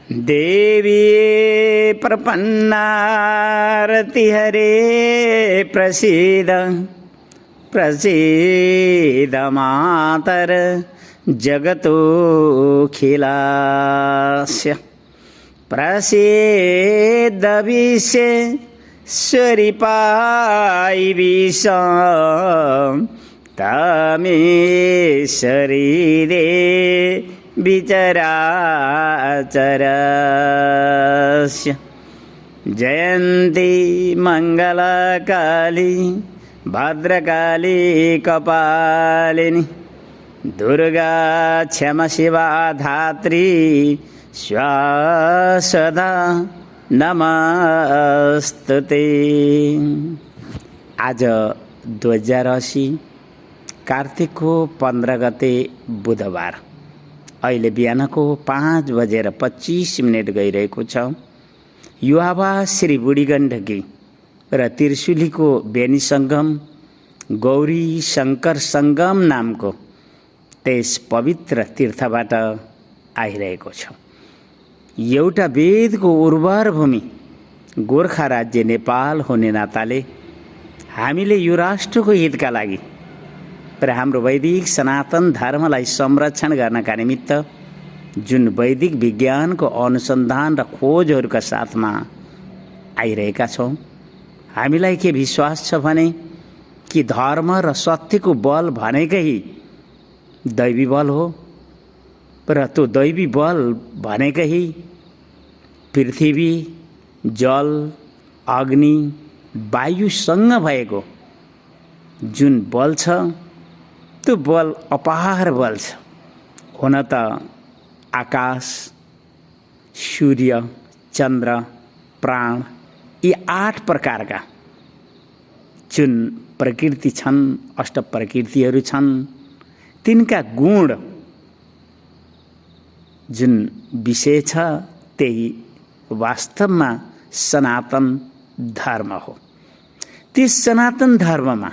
देवी प्रपन्नारति हरे प्रसीद प्रसीद मातर जगतोऽखिलस्य प्रसीद विश्वेश्वरि पाहि विश्वं तमेश्वरी देवी चराचरस्य जयन्ती मंगलकाली भद्रकाली कपालिनी दुर्गा क्षमा शिवा धात्री स्वासदा नमस्तुते। आज 2080 कार्तिकको 15 गते बुधबार अहिले बिहानको 5:25 गइरहेको छ। यो आवाज श्री बुढी गण्डकी र त्रिशुलीको बेनी सङ्गम गौरी शङ्कर सङ्गम नामको त्यस पवित्र तीर्थबाट आइरहेको छ। एउटा वेदको उर्वर भूमि गोर्खा राज्य नेपाल हुने नाताले हामीले यो राष्ट्रको हितका लागि र हाम्रो वैदिक सनातन धर्मलाई संरक्षण गर्नका निमित्त जुन वैदिक विज्ञानको अनुसन्धान र खोजहरूका साथमा आइरहेका छौँ, हामीलाई के विश्वास छ भने कि धर्म र सत्यको बल भनेकै दैवी बल हो र त्यो दैवी बल भनेकै पृथ्वी जल अग्नि वायुसँग भएको जुन बल छ त्यो बल अपार बल छ। हुन त आकाश सूर्य चन्द्र प्राण यी 8 प्रकारका जुन प्रकृति छन्, अष्ट प्रकृतिहरू छन्, तिनका गुण जुन विषय छ त्यही वास्तवमा सनातन धर्म हो। त्यस सनातन धर्ममा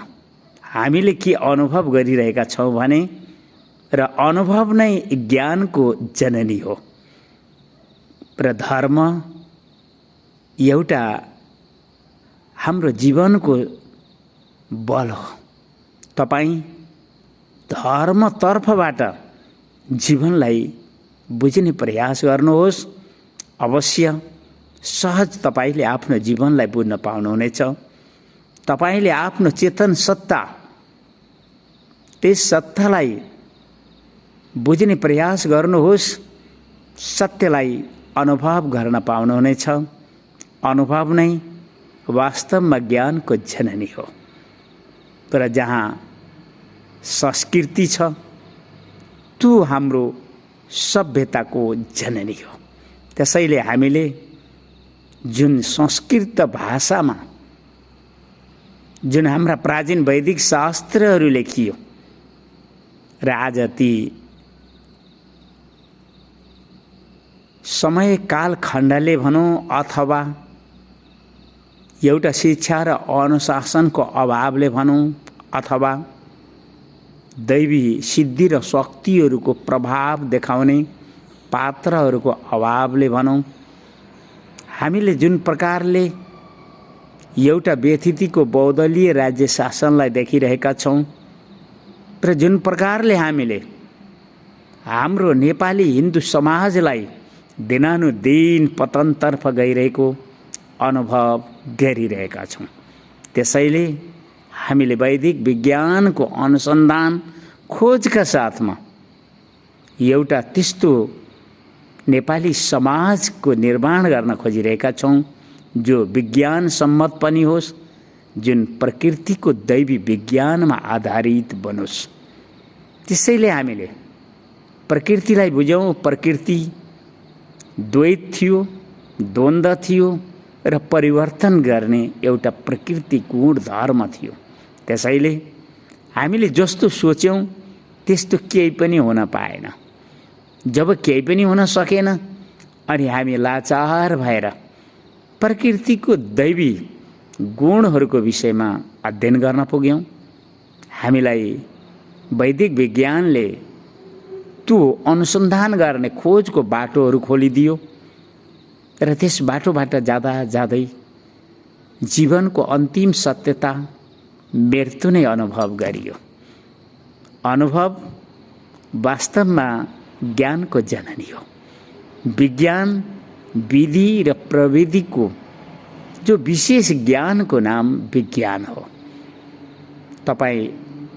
हामीले के अनुभव गरिरहेका छौँ भने र अनुभव नै ज्ञानको जननी हो र धर्म एउटा हाम्रो जीवनको बल हो। तपाईँ धर्मतर्फबाट जीवनलाई बुझ्ने प्रयास गर्नुहोस्, अवश्य सहज तपाईले आफ्नो जीवनलाई बुझ्न पाउनुहुनेछ। तपाईले आफ्नो चेतन सत्ता त्यस सत्तालाई बुझ्ने प्रयास गर्नुहोस्, सत्यलाई अनुभव गर्न पाउनुहुनेछ। अनुभव नै वास्तवमा ज्ञानको जननी हो। तर जहाँ संस्कृति छ त्यो हाम्रो सभ्यताको जननी हो। त्यसैले हामीले जुन संस्कृत भाषामा जुन हाम्रा प्राचीन वैदिक शास्त्रहरू लेखियो र आज ती समय काल खण्डले भनौँ अथवा एउटा शिक्षा र अनुशासनको अभावले भनौँ अथवा दैवी सिद्धि र शक्तिहरूको प्रभाव देखाउने पात्रहरूको अभावले भनौँ, हामीले जुन प्रकारले एउटा व्यथितिको बहुदलीय राज्य शासनलाई देखिरहेका छौँ र जुन प्रकारले हामीले हाम्रो नेपाली हिन्दू समाजलाई दिनानुदिन पतनतर्फ गइरहेको अनुभव गरिरहेका छौँ। त्यसैले हामीले वैदिक विज्ञानको अनुसन्धान खोजका साथमा एउटा त्यस्तो नेपाली समाजको निर्माण गर्न खोजिरहेका छौँ जो विज्ञान सम्मत पनि होस्, जुन प्रकृतिको दैवी विज्ञानमा आधारित बनोस्। त्यसैले हामीले प्रकृतिलाई बुझौँ। प्रकृति द्वैत थियो, द्वन्द्व थियो र परिवर्तन गर्ने एउटा प्रकृति गुण धर्म थियो। त्यसैले हामीले जस्तो सोच्यौँ त्यस्तो केही पनि हुन पाएन। जब केही पनि हुन सकेन अनि हामी लाचार भएर प्रकृतिको दैवी गुणहरूको विषयमा अध्ययन गर्न पुग्यौँ। हामीलाई वैदिक विज्ञानले त्यो अनुसन्धान गर्ने खोजको बाटोहरू खोलिदियो र त्यस बाटोबाट जाँदा जाँदै जीवनको अन्तिम सत्यता मृत्यु नै अनुभव गरियो। अनुभव वास्तवमा ज्ञानको जननी हो। विज्ञान, विधि र प्रविधिको जो विशेष ज्ञानको नाम विज्ञान हो। तपाईँ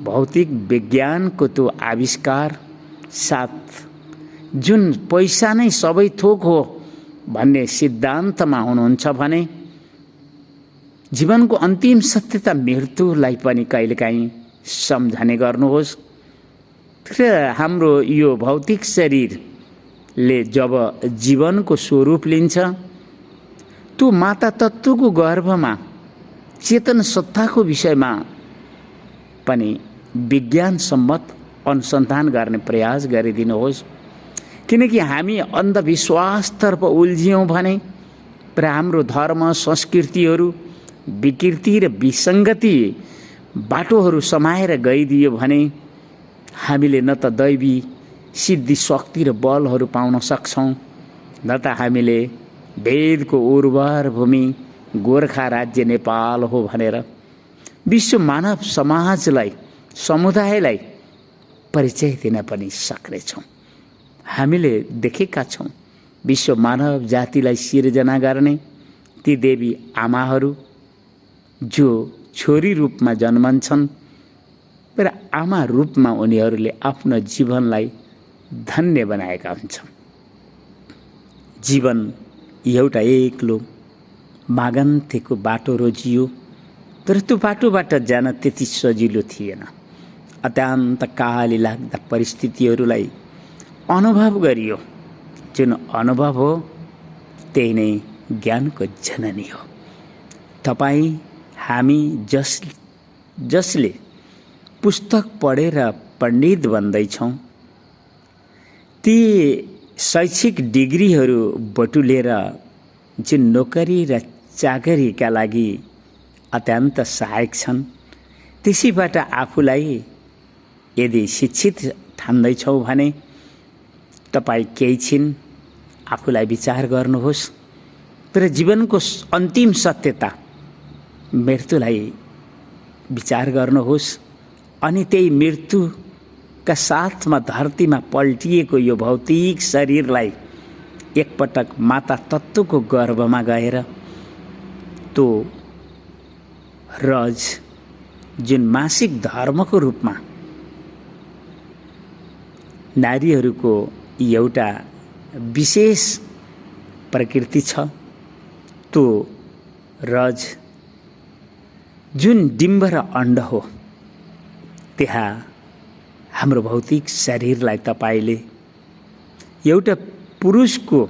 भौतिक विज्ञानको त्यो आविष्कार साथ जुन पैसा नै सबै थोक हो भन्ने सिद्धान्तमा हुनुहुन्छ भने जीवनको अन्तिम सत्यता मृत्युलाई पनि कहिलेकाहीँ सम्झने गर्नुहोस्। र हाम्रो यो भौतिक शरीरले जब जीवनको स्वरूप लिन्छ, त्यो माता तत्त्वको गर्भमा चेतन सत्ताको विषयमा पनि विज्ञान सम्मत अनुसन्धान गर्ने प्रयास गरिदिनुहोस्। किनकि हामी अन्धविश्वासतर्फ उल्झियौँ भने र हाम्रो धर्म संस्कृतिहरू विकृति र विसङ्गति बाटोहरू समाएर गइदियो भने हामीले न त दैवी सिद्धि शक्ति र बलहरू पाउन सक्छौँ, न त हामीले वेदको उर्वर भूमि गोर्खा राज्य नेपाल हो भनेर विश्व मानव समाजलाई, समुदायलाई परिचय दिन पनि सक्नेछौँ। हामीले देखेका छौँ विश्व मानव जातिलाई सिर्जना गर्ने ती देवी आमाहरू जो छोरी रूपमा जन्मन्छन् र आमा रूपमा उनीहरूले आफ्नो जीवनलाई धन्य बनाएका हुन्छन्। जीवन एउटा एक्लो मागन्थेको बाटो रोजियो, तर त्यो बाटोबाट जान त्यति सजिलो थिएन। अत्यन्त काली लाग्दा परिस्थितिहरूलाई अनुभव गरियो। जुन अनुभव हो त्यही नै ज्ञानको जननी हो। तपाईँ हामी जसले पुस्तक पढेर पण्डित बन्दैछौँ, ती शैक्षिक डिग्रीहरू बटुलेर जुन नोकरी र चाकरीका लागि अत्यन्त सहायक छन्, त्यसैबाट आफूलाई यदि शिक्षित ठान्दैछौँ भने तपाईँ केही छिन आफूलाई विचार गर्नुहोस् र जीवनको अन्तिम सत्यता मृत्युलाई विचार गर्नुहोस्। अनि त्यही मृत्युका साथमा धरतीमा पल्टिएको यो भौतिक शरीरलाई एकपटक माता तत्त्वको गर्भमा गएर त्यो रज जुन मासिक धर्मको रूपमा नारीहरूको एउटा विशेष प्रकृति छ, त्यो रज जुन डिम्ब र अण्ड हो, त्यहाँ हाम्रो भौतिक शरीरलाई तपाईले एउटा पुरुषको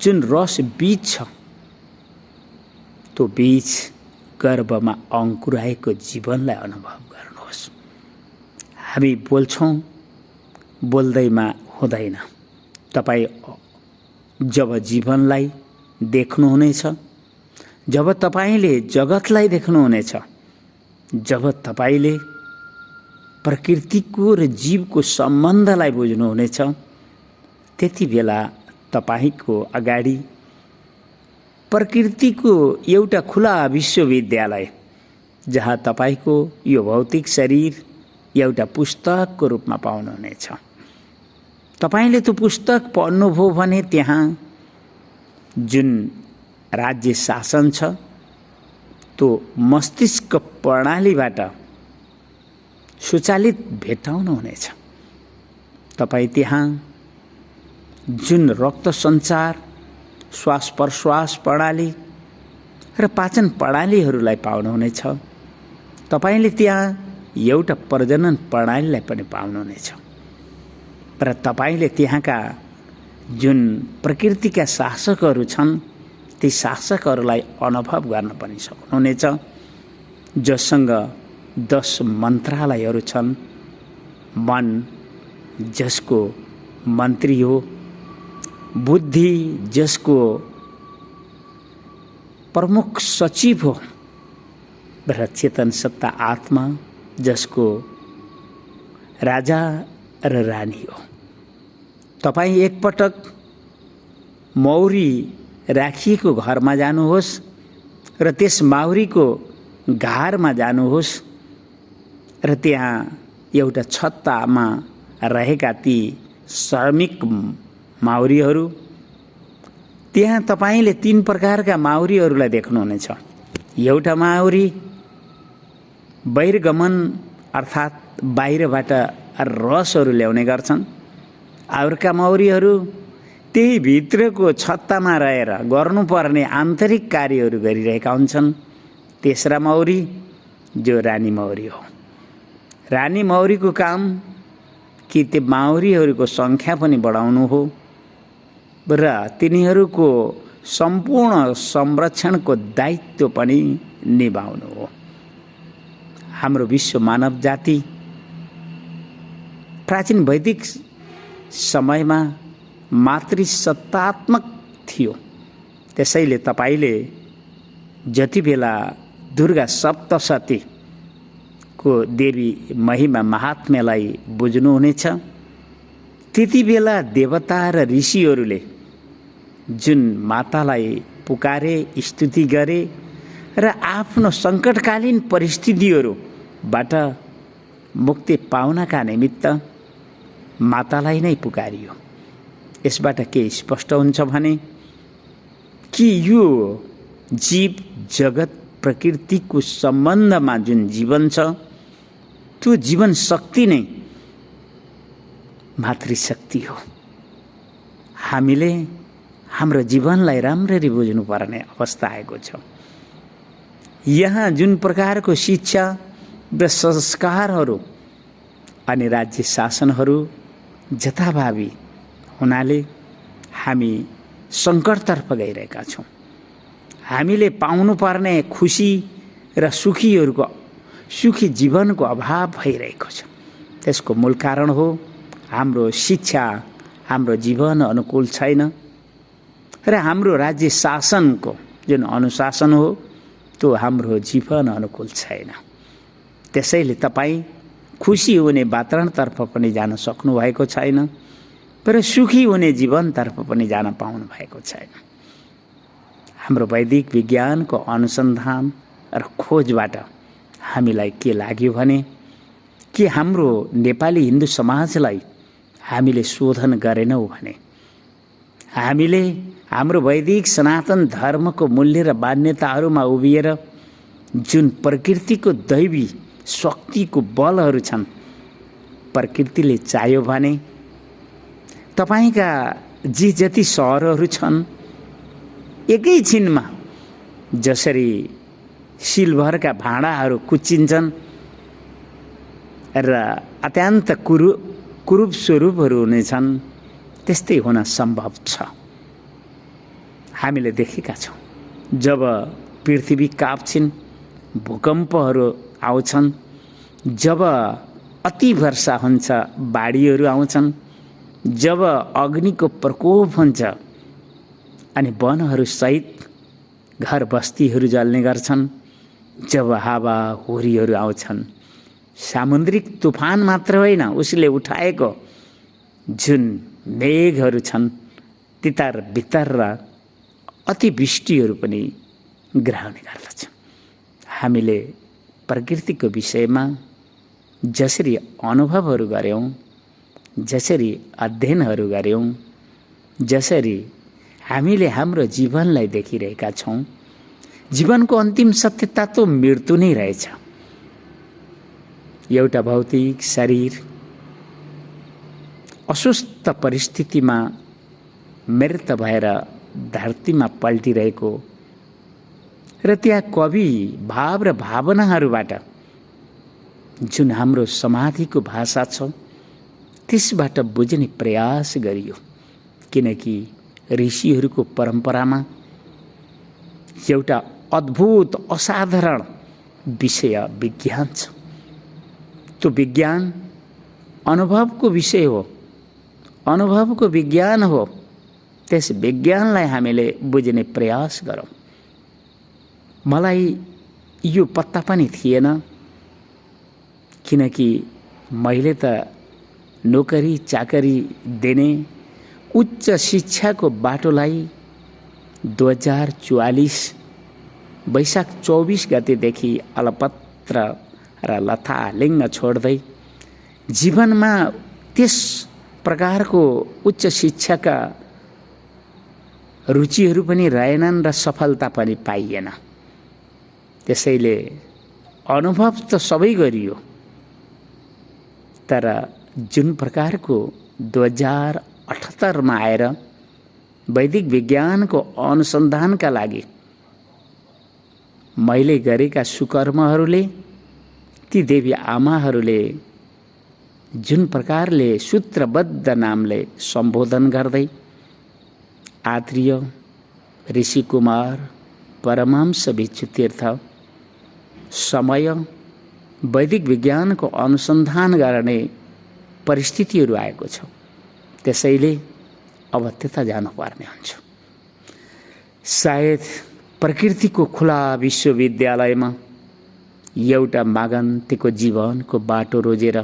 जुन रस बीज छ, त्यो बीज गर्भमा अंकुराएको जीवनलाई अनुभव गर्नुहोस्। हामी बोल्छौँ, बोल्दैमा हुँदैन। तपाईँ जब जीवनलाई देख्नुहुनेछ, जब तपाईले जगतलाई देख्नुहुनेछ, जब तपाईले प्रकृतिको र जीवको सम्बन्धलाई बुझ्नुहुनेछ, त्यति बेला तपाईको अगाडि प्रकृतिको एउटा खुला विश्वविद्यालय, जहाँ तपाईको यो भौतिक शरीर एउटा पुस्तकको रूपमा पाउनुहुनेछ। तपाईले त्यो पुस्तक पढ्नुभयो भने त्यहाँ जुन राज्य शासन छ, त्यो मस्तिष्क प्रणालीबाट सुचालित भेट्टाउनुहुनेछ। तपाईँ त्यहाँ जुन रक्त सञ्चार, श्वास प्रश्वास प्रणाली र पाचन प्रणालीहरूलाई पाउनुहुनेछ। तपाईले त्यहाँ एउटा प्रजनन प्रणालीलाई पनि पाउनुहुनेछ। र तपाईले त्यहाँका जुन प्रकृतिका शासकहरू छन्, ती शासकहरूलाई अनुभव गर्न पनि सक्नुहुनेछ, जससँग 10 मन्त्रालयहरू छन्। मन जसको मन्त्री हो, बुद्धि जसको प्रमुख सचिव हो, र चेतन सत्ता आत्मा जसको राजा र रानी हो। तपाईँ एकपटक मौरी राखिएको घरमा जानुहोस् र त्यस माउरीको घारमा जानुहोस् र त्यहाँ एउटा छत्तामा रहेका ती श्रमिक माउरीहरू, त्यहाँ तपाईले 3 प्रकारका माउरीहरूलाई देख्नुहुनेछ। एउटा माउरी बहिर्गमन अर्थात् बाहिरबाट रसहरू ल्याउने गर्छन्। अर्का माउरीहरू त्यही भित्रको छत्तामा रहेर गर्नुपर्ने आन्तरिक कार्यहरू गरिरहेका हुन्छन्। तेस्रा मौरी जो रानी मौरी हो। रानी मौरीको काम कि त्यो माउरीहरूको सङ्ख्या पनि बढाउनु हो र तिनीहरूको सम्पूर्ण संरक्षणको दायित्व पनि निभाउनु हो। हाम्रो विश्व मानव जाति प्राचीन वैदिक समयमा मातृसत्तात्मक थियो। त्यसैले तपाईले जति बेला दुर्गा सप्तशती को देवी महिमा महात्म्यलाई बुझ्नुहुनेछ, त्यति बेला देवता र ऋषिहरूले जुन मातालाई पुकारे, स्तुति गरे र आफ्नो सङ्कटकालीन परिस्थितिहरूबाट मुक्ति पाउनका निमित्त मातालाई नै पुकारियो। यसबाट के स्पष्ट हुन्छ भने कि यो जीव जगत प्रकृतिको सम्बन्धमा जुन जीवन छ, त्यो जीवन शक्ति नै मातृशक्ति हो। हामीले हाम्रो जीवनलाई राम्ररी बुझ्नुपर्ने अवस्था आएको छ। यहाँ जुन प्रकारको शिक्षा र संस्कारहरू अनि राज्य शासनहरू जथाभावी हुनाले हामी सङ्कटतर्फ गइरहेका छौँ। हामीले पाउनुपर्ने खुसी र सुखी जीवनको अभाव भइरहेको छ। त्यसको मूल कारण हो हाम्रो शिक्षा हाम्रो जीवन अनुकूल छैन र हाम्रो राज्य शासनको जुन अनुशासन हो त्यो हाम्रो जीवन अनुकूल छैन। त्यसैले तपाईँ खुसी हुने वातावरणतर्फ पनि जान सक्नु भएको छैन र सुखी हुने जीवनतर्फ पनि जान पाउनु भएको छैन। हाम्रो वैदिक विज्ञानको अनुसन्धान र खोजबाट हामीलाई के लाग्यो भने कि हाम्रो नेपाली हिन्दू समाजलाई हामीले शोधन गरेनौँ भने, हामीले हाम्रो वैदिक सनातन धर्मको मूल्य र मान्यताहरूमा उभिएर जुन प्रकृतिको दैवी शक्तिको बलहरू छन्, प्रकृतिले चाह्यो भने तपाईका जे जति सहरहरू छन् एकैछिनमा जसरी सिल्भरका भाँडाहरू कुचिन्छन् र अत्यन्त कुरूप स्वरूपहरू हुनेछन्, त्यस्तै हुन सम्भव छ। हामीले देखेका छौँ जब पृथ्वी काप्छिन्, भूकम्पहरू आउँछन्, जब अति वर्षा हुन्छ, बाढीहरू आउँछन्, जब अग्निको प्रकोप हुन्छ अनि वनहरू सहित घर बस्तीहरू जल्ने गर्छन्, जब हावा हुरीहरू आउँछन्, सामुद्रिक तुफान मात्र होइन, उसले उठाएको जुन मेघहरू छन्, तितर बितर र अतिवृष्टिहरू पनि ग्रहण गर्दछ। हामीले प्रकृतिको विषयमा जसरी अनुभवहरू गर्यौं, जसरी अध्ययनहरू गर्यौं, जसरी हामीले हाम्रो जीवनलाई देखिरहेका छौं, जीवनको अन्तिम सत्यता त मृत्यु नै रहेछ। एउटा भौतिक शरीर अस्वस्थ परिस्थितिमा मृत भएर धरतीमा पल्टिरहेको र त्यहाँ कवि भाव र भावनाहरूबाट जुन हाम्रो समाधिको भाषा छ त्यसबाट बुझ्ने प्रयास गरियो, किनकि ऋषिहरूको परम्परामा एउटा अद्भुत असाधारण विषय विज्ञान छ। त्यो विज्ञान अनुभवको विषय हो, अनुभवको विज्ञान हो। त्यस विज्ञानलाई हामीले बुझ्ने प्रयास गरौँ। मलाई यो पत्ता पनि थिएन, किनकि मैले त नोकरी चाकरी दिने उच्च शिक्षाको बाटोलाई 2044 वैशाख 24 गतेदेखि अलपत्र र लथालिङ्ग छोड्दै जीवनमा त्यस प्रकारको उच्च शिक्षाका रुचिहरू पनि रहेनन् र सफलता पनि पाइएन। त्यसैले अनुभव त सबै गरियो, तर जुन प्रकारको 2078 मा आएर वैदिक विज्ञानको अनुसन्धानका लागि मैले गरेका सुकर्महरूले, ती देवी आमाहरूले जुन प्रकारले सूत्रबद्ध नामले सम्बोधन गर्दै आत्रेय, ऋषिकुमार, परमहंस भिक्षु तीर्थ समय वैदिक विज्ञानको अनुसन्धान गर्ने परिस्थितिहरू आएको छ। त्यसैले अब त्यता जानुपर्ने हुन्छ। सायद प्रकृतिको खुला विश्वविद्यालयमा एउटा मागन्तीको जीवनको बाटो रोजेर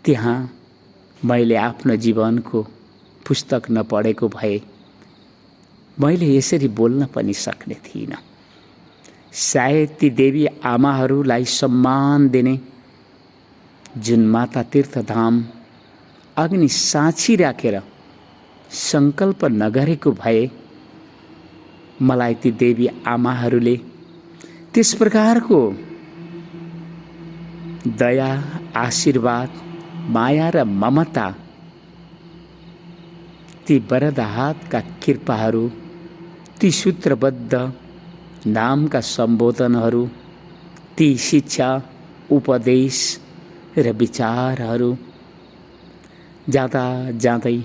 त्यहाँ मैले आफ्नो जीवनको पुस्तक नपढेको भए मैले यसरी बोल्न पनि सक्ने थिइनँ। सायद ती देवी आमाहरूलाई सम्मान दिने जुन माता तीर्थधाम अग्नि साक्षी राखेर सङ्कल्प नगरेको भए मलाई ती देवी आमाहरूले त्यस प्रकारको दया, आशीर्वाद, माया र ममता, ती वरदाहातका कृपाहरू, ती सूत्रबद्ध नामका सम्बोधनहरू, ती शिक्षा, उपदेश र विचारहरू जाँदा जाँदै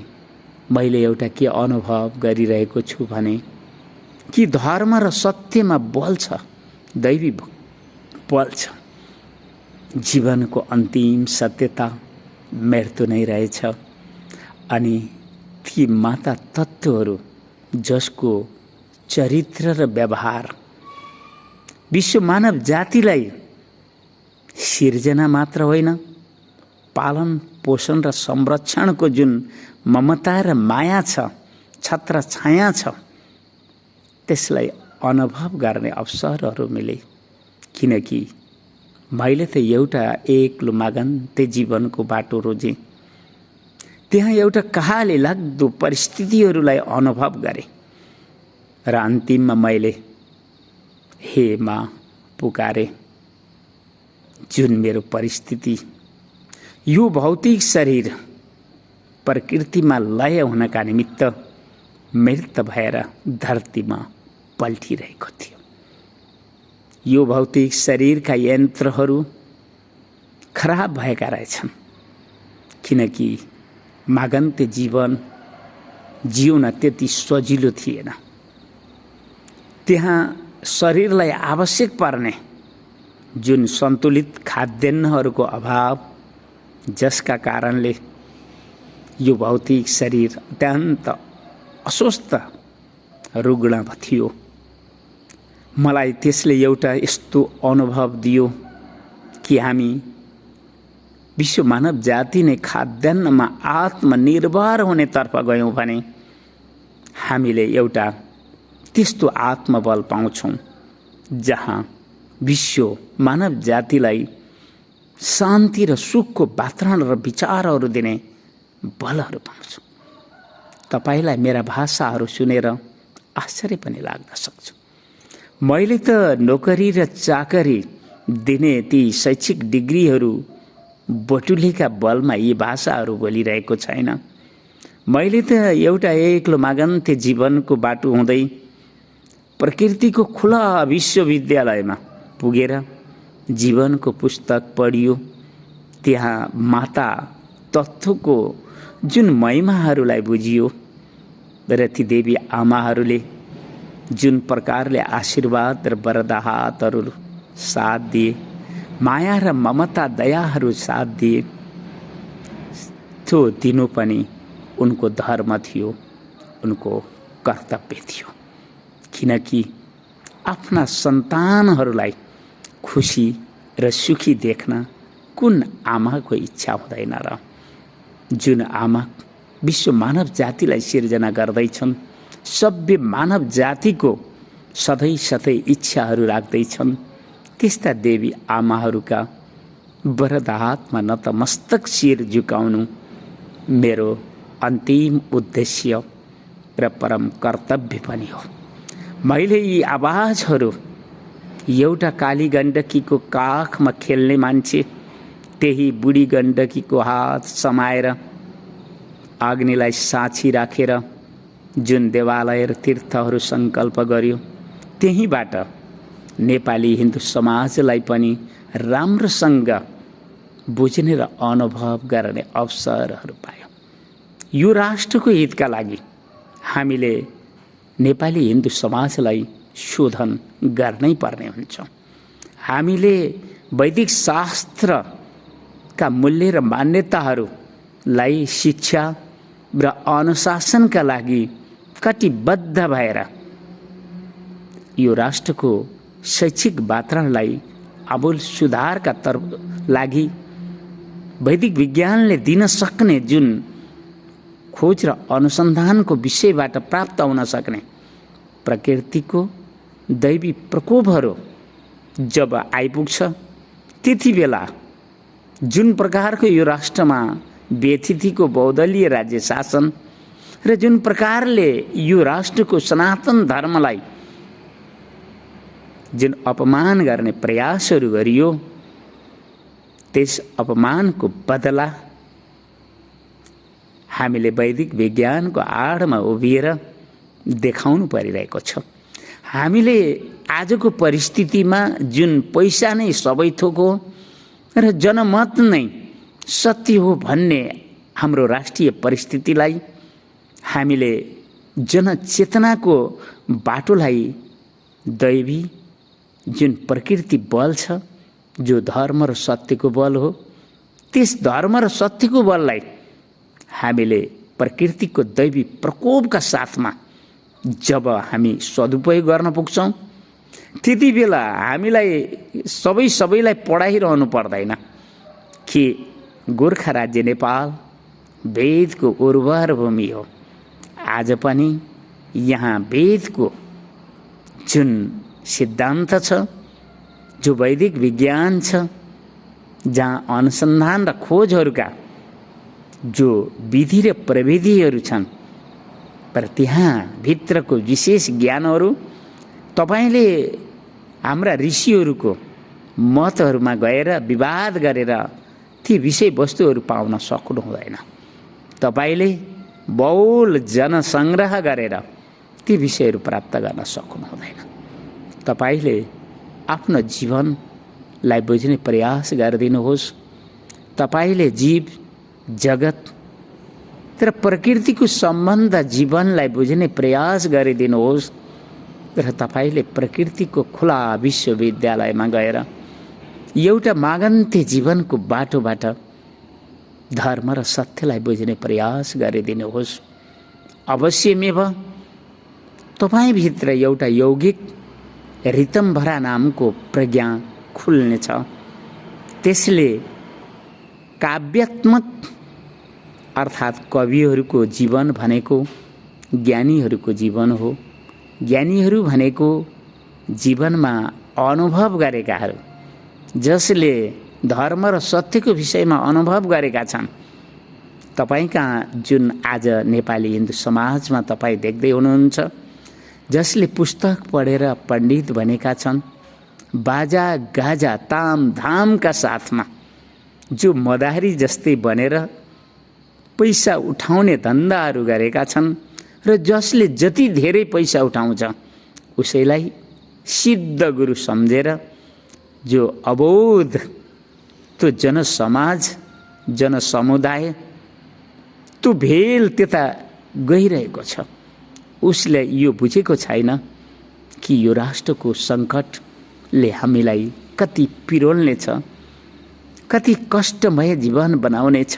मैले एउटा के अनुभव गरिरहेको छु भने कि धर्म र सत्यमा बल छ, दैवी बल छ। जीवनको अन्तिम सत्यता मृत्यु नै रहेछ। अनि ती माता तत्त्वहरू जसको चरित्र र व्यवहार विश्व मानव जातिलाई सिर्जना मात्र होइन, पालन पोषण र संरक्षणको जुन ममता र माया छ, छत्र छाया छ, त्यसलाई अनुभव गर्ने अवसरहरू मिले। किनकि मैले त एउटा एक्लो मागन्ते जीवनको बाटो रोजेँ। त्यहाँ एउटा कहाले लाग्दो परिस्थितिहरूलाई अनुभव गरेँ र अन्तिममा मैले हे माँ पुकारे, जुन मेरो परिस्थिति यो भौतिक शरीर प्रकृतिमा लय हुनका निमित्त मृत भएर धरतीमा पल्टिरहेको थियो। यो भौतिक शरीरका यन्त्रहरू खराब भएका रहेछन्, किनकि मागन्ते जीवन जिउन त्यति सजिलो थिएन। त्यहाँ शरीरलाई आवश्यक पर्ने जुन सन्तुलित खाद्यान्नहरूको अभाव, जसका कारणले यो भौतिक शरीर अत्यन्त अस्वस्थ रुग्ण थियो। मलाई त्यसले एउटा यस्तो अनुभव दियो कि हामी विश्व मानव जाति नै खाद्यान्नमा आत्मनिर्भर हुनेतर्फ गयौँ भने हामीले एउटा त्यस्तो आत्मबल पाउँछौँ जहाँ विश्व मानव जातिलाई शान्ति र सुखको वातावरण र विचारहरू दिने बलहरू पाउँछौँ। तपाईलाई मेरा भाषाहरू सुनेर आश्चर्य पनि लाग्न सक्छ। मैले त नोकरी र चाकरी दिने ती शैक्षिक डिग्रीहरू बटुलेका बलमा यी भाषाहरू बोलिरहेको छैन। मैले त एउटा एक्लो मागन्ते जीवनको बाटो हुँदै प्रकृतिको खुला विश्वविद्यालयमा पुगेर जीवनको पुस्तक पढियो। त्यहाँ माता तत्त्वको जुन महिमाहरूलाई बुझियो र ती देवी आमाहरूले जुन प्रकारले आशीर्वाद र वरदाहातहरू साथ दिए, माया र ममता दयाहरू साथ दिए, त्यो दिनु पनि उनको धर्म थियो, उनको कर्तव्य थियो। किनकि आफ्ना सन्तानहरूलाई खुसी र सुखी देख्न कुन आमाको इच्छा हुँदैन र? जुन आमा विश्व मानव जातिलाई सिर्जना गर्दैछन्। सभ्य मानव जातिको सधैँ सधैँ इच्छाहरू राख्दैछन्। त्यस्ता देवी आमाहरूका वरद हातमा नतमस्तक शिर झुकाउनु मेरो अन्तिम उद्देश्य र परम कर्तव्य पनि हो। मैले यी आवाजहरू एउटा काली गण्डकीको काखमा खेल्ने मान्छे, त्यही बुढी गण्डकीको हात समाएर अग्निलाई साक्षी राखेर जुन देवालय र तीर्थहरू सङ्कल्प गर्यो, त्यहीबाट नेपाली हिन्दू समाजलाई पनि राम्रोसँग बुझ्ने र अनुभव गर्ने अवसरहरू पायो। यो राष्ट्रको हितका लागि हामीले नेपाली हिन्दू समाजलाई शोधन गर्नै पर्ने हुन्छ। हामीले वैदिक शास्त्रका मूल्य र मान्यताहरूलाई शिक्षा र अनुशासनका लागि कटिबद्ध भएर यो राष्ट्रको शैक्षिक वातावरणलाई आमूल सुधारका तर्फ लागि वैदिक विज्ञानले दिन सक्ने जुन खोज र अनुसन्धानको विषयबाट प्राप्त हुन सक्ने प्रकृतिको दैवी प्रकोपहरू जब आइपुग्छ, त्यति बेला जुन प्रकारको यो राष्ट्रमा व्यथितिको बहुदलीय राज्य शासन र जुन प्रकारले यो राष्ट्रको सनातन धर्मलाई जुन अपमान गर्ने प्रयासहरू गरियो, त्यस अपमानको बदला हामीले वैदिक विज्ञानको आडमा उभिएर देखाउनु परिरहेको छ। हामीले आजको परिस्थितिमा जुन पैसा नै सबै थोक हो र जनमत नै सत्य हो भन्ने हाम्रो राष्ट्रिय परिस्थितिलाई हामीले जनचेतनाको बाटोलाई दैवी जुन प्रकृति बल छ, जो धर्म र सत्यको बल हो, त्यस धर्म र सत्यको बललाई हामीले प्रकृतिको दैवी प्रकोपका साथमा जब हामी सदुपयोग गर्न पुग्छौँ, त्यति बेला हामीलाई सबैलाई पढाइरहनु पर्दैन कि गोर्खा राज्य नेपाल वेदको उर्वर भूमि हो। आज पनि यहाँ वेदको जुन सिद्धान्त छ, जो वैदिक विज्ञान छ, जहाँ अनुसन्धान र खोजहरूका जो विधि र प्रविधिहरू छन्, तर त्यहाँ भित्रको विशेष ज्ञानहरू तपाईले हाम्रा ऋषिहरूको मतहरूमा गएर विवाद गरेर ती विषयवस्तुहरू पाउन सक्नु हुँदैन। तपाईले बहुल जनसङ्ग्रह गरेर ती विषयहरू प्राप्त गर्न सक्नु हुँदैन। तपाईले आफ्नो जीवनलाई बुझ्ने प्रयास गरिदिनुहोस्। तपाईले जीव जगत र प्रकृतिको सम्बन्ध जीवनलाई बुझ्ने प्रयास गरिदिनुहोस् र तपाईले प्रकृतिको खुला विश्वविद्यालयमा गएर एउटा मागन्ते जीवनको बाटोबाट धर्म र सत्यलाई बुझ्ने प्रयास गरिदिनुहोस्। अवश्यमेव तपाईभित्र एउटा यौगिक ऋतम्भरा नामको प्रज्ञा खुल्नेछ। त्यसले काव्यात्मक अर्थात् कविहरूको जीवन भनेको ज्ञानीहरूको जीवन हो। ज्ञानीहरू भनेको जीवनमा अनुभव गरेकाहरू, जसले धर्म र सत्यको विषयमा अनुभव गरेका छन्। तपाईकहाँ जुन आज नेपाली हिन्दू समाजमा तपाईँ देख्दै हुनुहुन्छ, जसले पुस्तक पढेर पण्डित बनेका छन्, बाजा गाजा ताम धामका साथमा जो मदारी जस्तै बनेर पैसा उठाउने धन्दाहरू गरेका छन् र जसले जति धेरै पैसा उठाउँछ उसैलाई सिद्ध गुरु सम्झेर जो अबोध त्यो जनसमाज जनसमुदाय त्यो भेल त्यता गइरहेको छ, उसले यो बुझेको छैन कि यो राष्ट्रको सङ्कटले हामीलाई कति पिरोल्नेछ, कति कष्टमय जीवन बनाउनेछ।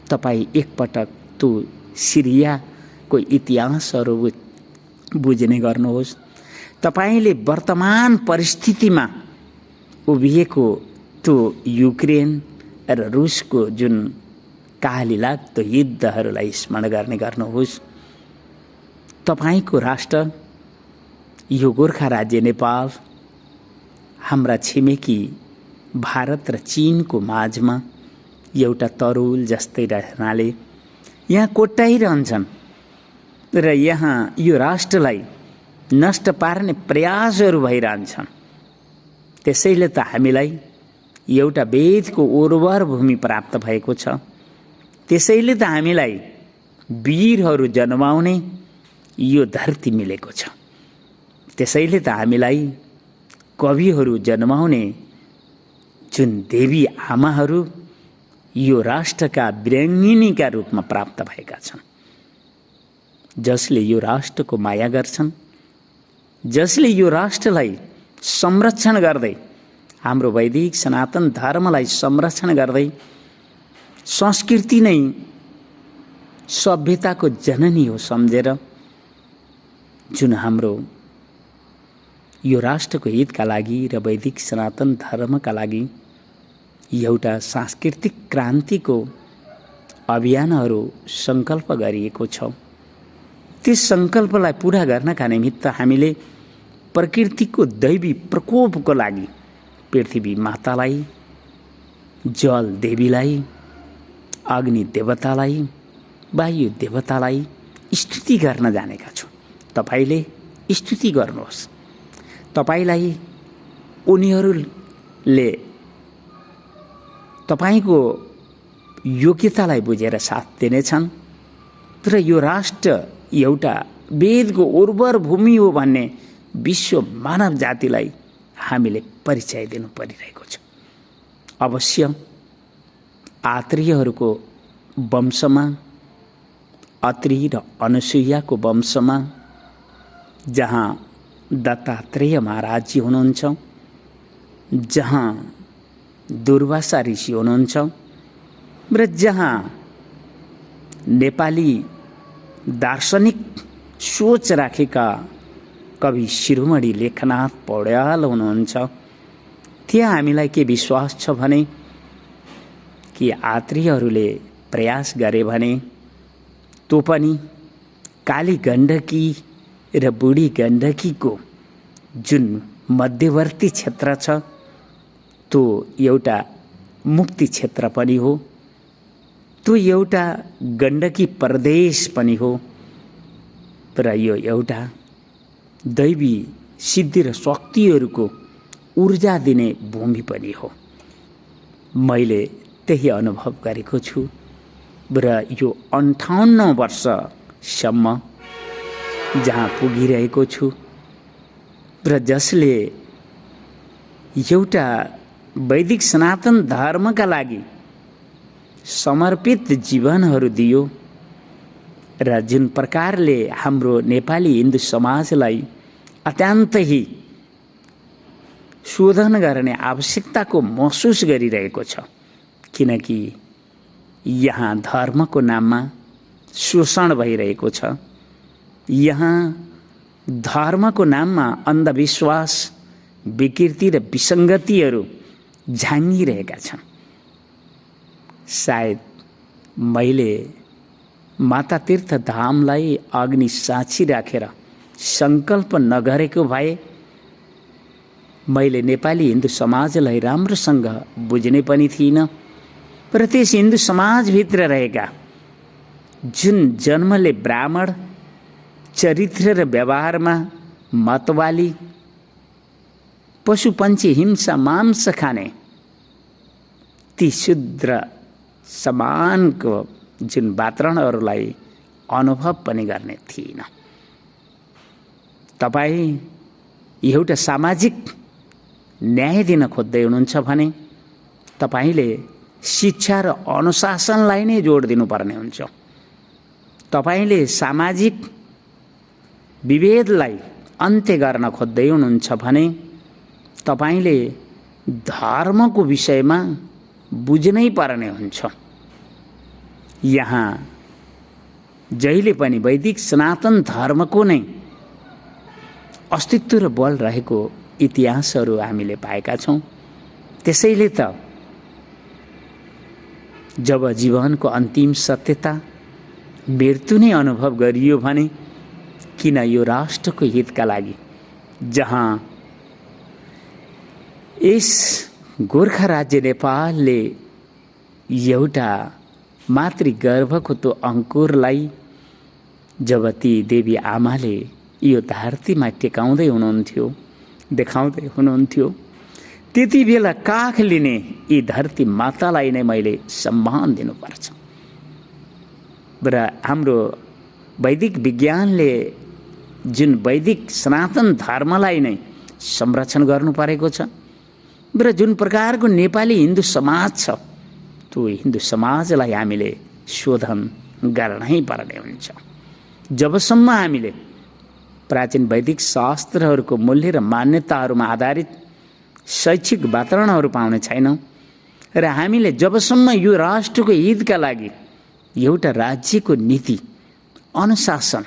तपाईँ एकपटक त्यो सिरियाको इतिहासहरू बुझ्ने गर्नुहोस्। तपाईले वर्तमान परिस्थितिमा उभिएको त्यो युक्रेन र रुसको जुन काली लाग्दो युद्धहरूलाई स्मरण गर्ने गर्नुहोस्। तपाईको राष्ट्र यो गोर्खा राज्य नेपाल हाम्रा छिमेकी भारत र चीनको माझमा एउटा तरुल जस्तै रहनाले यहाँ कोट्याइरहन्छन् र यहाँ यो राष्ट्रलाई नष्ट पार्ने प्रयासहरू भइरहन्छन्। त्यसैले त हामीलाई एउटा वेदको उर्वर भूमि प्राप्त भएको छ। त्यसैले त हामीलाई वीरहरू जन्माउने यो धरती मिलेको छ। त्यसैले त हामीलाई कविहरू जन्माउने जुन देवी आमाहरू यो राष्ट्रका वीराङ्गिनीका रूपमा प्राप्त भएका छन्, जसले यो राष्ट्रको माया गर्छन्, जसले यो राष्ट्रलाई संरक्षण गर्दै हाम्रो वैदिक सनातन धर्मलाई संरक्षण गर्दै संस्कृति नै सभ्यताको जननी हो सम्झेर जुन हाम्रो यो राष्ट्रको हितका लागि र वैदिक सनातन धर्मका लागि एउटा सांस्कृतिक क्रान्तिको अभियानहरू सङ्कल्प गरिएको छ। त्यस सङ्कल्पलाई पुरा गर्नका निमित्त हामीले प्रकृतिको दैवी प्रकोपको लागि पृथ्वी मातालाई, जल देवीलाई, अग्नि देवतालाई, वायु देवतालाई स्तुति गर्न जानेका छौँ। तपाईले स्तुति गर्नुहोस्। तपाईलाई उनीहरूले तपाईको योग्यतालाई बुझेर साथ दिनेछन् र यो राष्ट्र एउटा वेदको उर्वर भूमि हो भन्ने विश्व मानव जातिलाई हामीले परिचय दिनु परिरहेको छ। अवश्य आत्रेयहरूको वंशमा, अत्रि र अनुसुईयाको वंशमा जहाँ दत्तात्रेय महाराजजी हुनुहुन्छ, जहाँ दुर्वासा ऋषि हुनुहुन्छ र जहाँ नेपाली दार्शनिक सोच राखेका कवि शिरोमणि लेखनाथ पौड्याल हुनुहुन्छ, त्यहाँ हामीलाई के विश्वास छ भने कि आत्रेयहरूले प्रयास गरे भने त्यो पनि काली गण्डकी र बुढी गण्डकीको जुन मध्यवर्ती क्षेत्र छ त्यो एउटा मुक्ति क्षेत्र पनि हो, त्यो एउटा गण्डकी प्रदेश पनि हो र यो एउटा दैवी सिद्धि र शक्तिहरूको ऊर्जा दिने भूमि पनि हो। मैले त्यही अनुभव गरेको छु र यो 58 वर्षसम्म जहाँ पुगिरहेको छु र जसले एउटा वैदिक सनातन धर्मका लागि समर्पित जीवनहरू दियो र जुन प्रकारले हाम्रो नेपाली हिन्दू समाजलाई अत्यन्तै शोधन गर्ने आवश्यकताको महसुस गरिरहेको छ, किनकि यहाँ धर्मको नाममा शोषण भइरहेको छ। यहाँ धर्मको नाममा अन्धविश्वास, विकृति र विसङ्गतिहरू झाँगिरहेका छन्। सायद मैले माता तीर्थ धामलाई अग्नि साक्षी राखेर सङ्कल्प नगरेको भए मैले नेपाली हिन्दू समाजलाई राम्रोसँग बुझ्ने पनि थिइनँ र त्यस हिन्दू समाजभित्र रहेका जुन जन्मले ब्राह्मण, चरित्र र व्यवहारमा मतवाली, पशुपन्छी हिंसा मांस खाने ती शूद्र समानको जुन वातावरणहरूलाई अनुभव पनि गर्ने थिइन। तपाईँ एउटा सामाजिक न्याय दिन खोज्दै हुनुहुन्छ भने तपाईले शिक्षा र अनुशासनलाई नै जोड दिनुपर्ने हुन्छ। तपाईले सामाजिक विभेदलाई अन्त्य गर्न खोज्दै हुनुहुन्छ भने तपाईले धर्मको विषयमा बुझ्नै पर्ने हुन्छ। यहाँ जहिले पनि वैदिक सनातन धर्मको नै अस्तित्व र बल रहेको इतिहासहरू हामीले पाएका छौँ। त्यसैले त जब जीवनको अन्तिम सत्यता मृत्यु नै अनुभव गरियो भने किन यो राष्ट्रको हितका लागि, जहाँ यस गोर्खा राज्य नेपालले एउटा मातृगर्भको त्यो अङ्कुरलाई जब ती देवी आमाले यो धरतीमा टेकाउँदै हुनुहुन्थ्यो, देखाउँदै हुनुहुन्थ्यो, त्यति बेला काख लिने यी धरती मातालाई नै मैले सम्मान दिनुपर्छ। र हाम्रो वैदिक विज्ञानले जुन वैदिक सनातन धर्मलाई नै संरक्षण गर्नु परेको छ र जुन प्रकारको नेपाली हिन्दू समाज छ त्यो हिन्दू समाजलाई हामीले शोधन गर्नै पर्ने हुन्छ। जबसम्म हामीले प्राचीन वैदिक शास्त्रहरूको मूल्य र मान्यताहरूमा आधारित शैक्षिक वातावरणहरू पाउने छैनौँ र हामीले जबसम्म यो राष्ट्रको हितका लागि एउटा राज्यको नीति, अनुशासन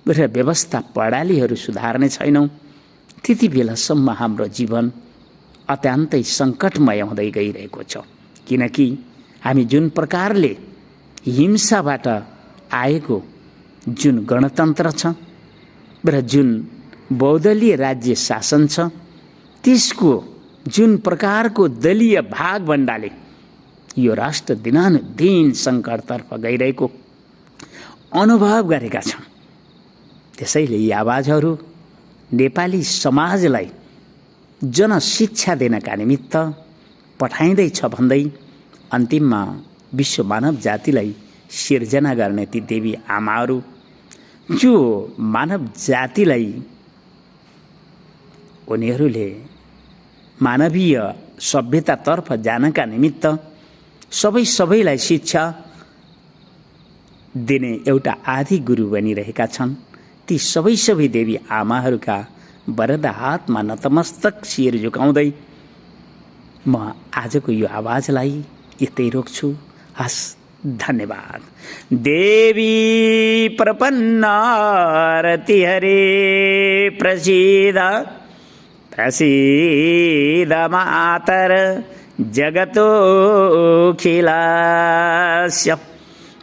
र व्यवस्था प्रणालीहरू सुधार्ने छैनौँ, त्यति बेलासम्म हाम्रो जीवन अत्यन्तै सङ्कटमय हुँदै गइरहेको छ। किनकि हामी जुन प्रकारले हिंसाबाट आएको जुन गणतन्त्र छ र जुन बहुदलीय राज्य शासन छ, त्यसको जुन प्रकारको दलीय भागभण्डाले यो राष्ट्र दिनानुदिन सङ्कटतर्फ गइरहेको अनुभव गरेका छौँ। त्यसैले यी आवाजहरू नेपाली समाजलाई जनशिक्षा दिनका निमित्त पठाइँदैछ भन्दै अन्तिममा विश्व मानव जातिलाई सिर्जना गर्ने ती देवी आमाहरू जो मानव जातिलाई उनीहरूले मानवीय सभ्यतातर्फ जानका निमित्त सबैलाई शिक्षा दिने एउटा आदि गुरु बनिरहेका छन्। ती सबै देवी आमाहरूका वरद हातमा नतमस्तक शिर झुकाउँदै म आजको यो आवाजलाई यतै रोक्छु। हस्, धन्यवाद। देवी प्रपन्नारति हरे प्रसीद प्रसीद मातर जगतोऽखिलस्य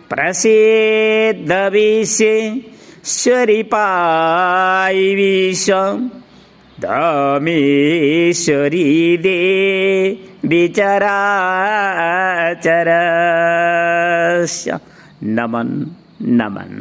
प्रसीद विश्वेश्वरी पाई विश्व धमेश्वरी देवी चराचरस्य नमन नमन।